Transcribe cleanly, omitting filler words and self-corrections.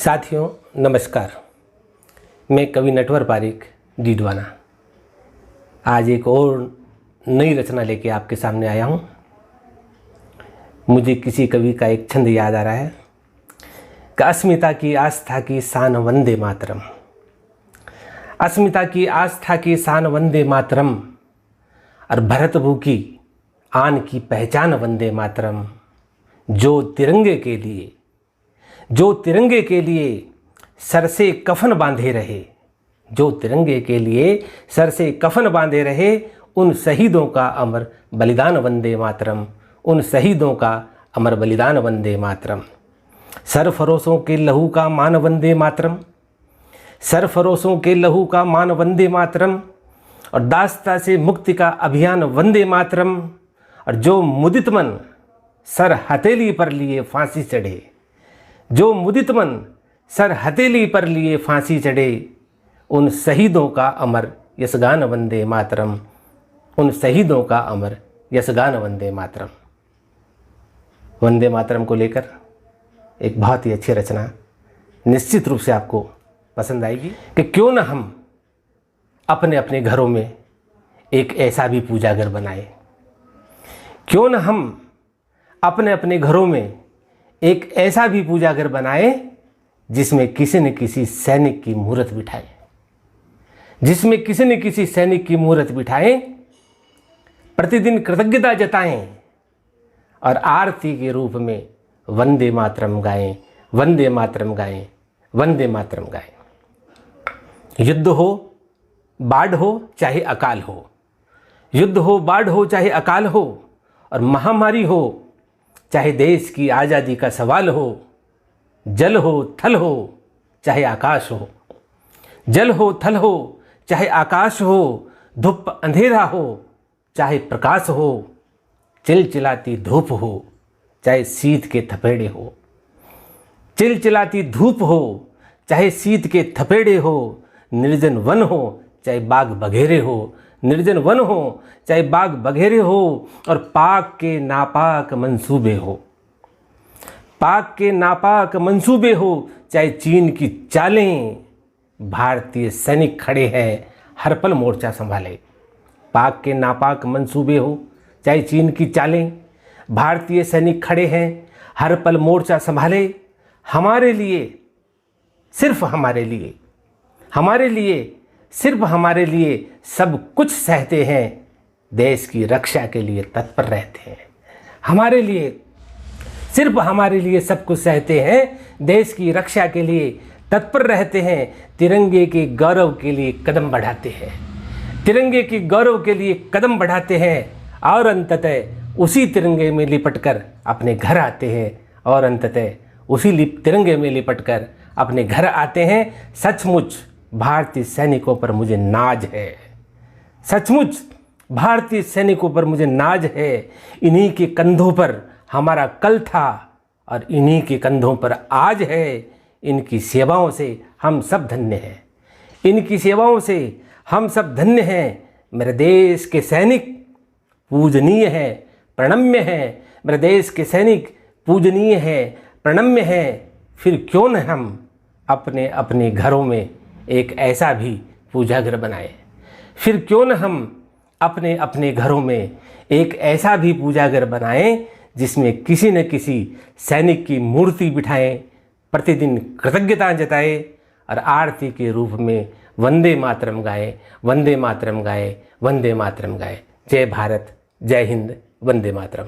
साथियों नमस्कार, मैं कवि नटवर पारिक डीडवाना आज एक और नई रचना लेके आपके सामने आया हूँ। मुझे किसी कवि का एक छंद याद आ रहा है कि अस्मिता की आस्था की शान वंदे मातरम, अस्मिता की आस्था की शान वंदे मातरम, और भरतभू की आन की पहचान वंदे मातरम। जो तिरंगे के लिए सर से कफन बांधे रहे, जो तिरंगे के लिए सर से कफन बांधे रहे, उन शहीदों का अमर बलिदान वंदे मातरम, उन शहीदों का अमर बलिदान वंदे मातरम। सरफरोशों के लहू का मान वंदे मातरम, सरफरोशों के लहू का मान वंदे मातरम, और दास्ता से मुक्ति का अभियान वंदे मातरम। और जो मुदित मन सर हथेली पर लिए फांसी चढ़े, जो मुदित मन सर हथेली पर लिए फांसी चढ़े, उन शहीदों का अमर यशगान वंदे मातरम, उन शहीदों का अमर यशगान वंदे मातरम। वंदे मातरम को लेकर एक बहुत ही अच्छी रचना निश्चित रूप से आपको पसंद आएगी कि क्यों न हम अपने अपने घरों में एक ऐसा भी पूजाघर बनाए, क्यों न हम अपने अपने घरों में एक ऐसा भी पूजाघर बनाए जिसमें किसी न किसी सैनिक की मूर्त बिठाए, जिसमें किसी न किसी सैनिक की मूर्त बिठाएं, प्रतिदिन कृतज्ञता जताएं और आरती के रूप में वंदे मातरम गाएं, वंदे मातरम गाएं, वंदे मातरम गाएं। युद्ध हो बाढ़ हो चाहे अकाल हो, युद्ध हो बाढ़ हो चाहे अकाल हो, और महामारी हो चाहे देश की आज़ादी का सवाल हो, जल हो थल हो चाहे आकाश हो, जल हो थल हो चाहे आकाश हो, धूप अंधेरा हो चाहे प्रकाश हो, चिलचिलाती धूप हो चाहे शीत के थपेड़े हो, चिलचिलाती धूप हो चाहे शीत के थपेड़े हो, निर्जन वन हो चाहे बाग बघेरे हो, निर्जन वन हो चाहे बाग बघेरे हो, और पाक के नापाक मंसूबे हो, पाक के नापाक मंसूबे हो चाहे चीन की चालें, भारतीय सैनिक खड़े हैं हर पल मोर्चा संभाले। पाक के नापाक मंसूबे हो चाहे चीन की चालें, भारतीय सैनिक खड़े हैं हर पल मोर्चा संभाले। हमारे लिए, सिर्फ हमारे लिए, हमारे लिए, सिर्फ हमारे लिए सब कुछ सहते हैं, देश की रक्षा के लिए तत्पर रहते हैं। हमारे लिए, सिर्फ हमारे लिए सब कुछ सहते हैं, देश की रक्षा के लिए तत्पर रहते हैं, तिरंगे के गौरव के लिए कदम बढ़ाते हैं, तिरंगे के गौरव के लिए कदम बढ़ाते हैं, और अंततः उसी तिरंगे में लिपटकर अपने घर आते हैं, और अंततः उसी तिरंगे में लिपटकर अपने घर आते हैं। सचमुच भारतीय सैनिकों पर मुझे नाज है, सचमुच भारतीय सैनिकों पर मुझे नाज है। इन्हीं के कंधों पर हमारा कल था और इन्हीं के कंधों पर आज है। इनकी सेवाओं से हम सब धन्य हैं, इनकी सेवाओं से हम सब धन्य हैं। मेरे देश के सैनिक पूजनीय हैं, प्रणम्य हैं, मेरे देश के सैनिक पूजनीय हैं, प्रणम्य हैं। फिर क्यों न हम अपने अपने घरों में एक ऐसा भी पूजाघर बनाए, फिर क्यों न हम अपने अपने घरों में एक ऐसा भी पूजाघर बनाएं जिसमें किसी न किसी सैनिक की मूर्ति बिठाएं, प्रतिदिन कृतज्ञता जताएं और आरती के रूप में वंदे मातरम गाएं, वंदे मातरम गाएं, वंदे मातरम गाएं। जय भारत, जय हिंद, वंदे मातरम।